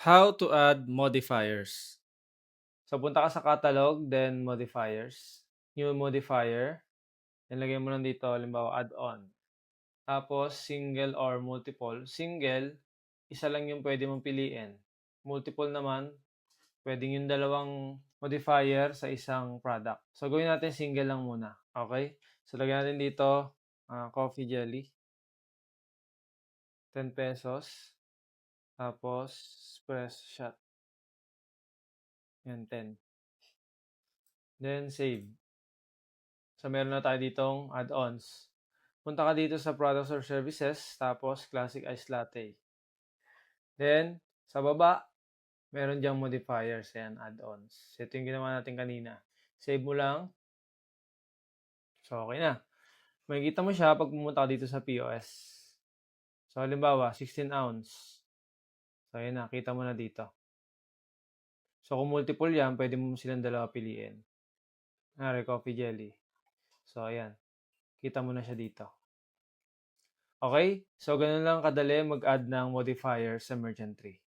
How to add modifiers. So, punta ka sa catalog, then modifiers. New modifier. Then, lagyan mo lang dito, halimbawa, add-on. Tapos, single or multiple. Single, isa lang yung pwede mong piliin. Multiple naman, pwedeng yung dalawang modifier sa isang product. So, gawin natin single lang muna. Okay? So, lagyan natin dito, coffee jelly. 10 pesos. Tapos, espresso shot. Yan, 10. Then, save. So, meron na tayo ditong add-ons. Punta ka dito sa products or services, tapos classic iced latte. Then, sa baba, meron diyang modifiers, yan, add-ons. Ito yung ginawa natin kanina. Save mo lang. So, okay na. Makikita mo siya pag pumunta ka dito sa POS. So, halimbawa, 16 ounce. So, yun na, kita mo na dito. So, kung multiple yan, pwede mo silang dalawa piliin. Coffee jelly. So, ayan. Kita mo na siya dito. Okay? So, ganun lang kadali mag-add ng modifier sa merchant tree.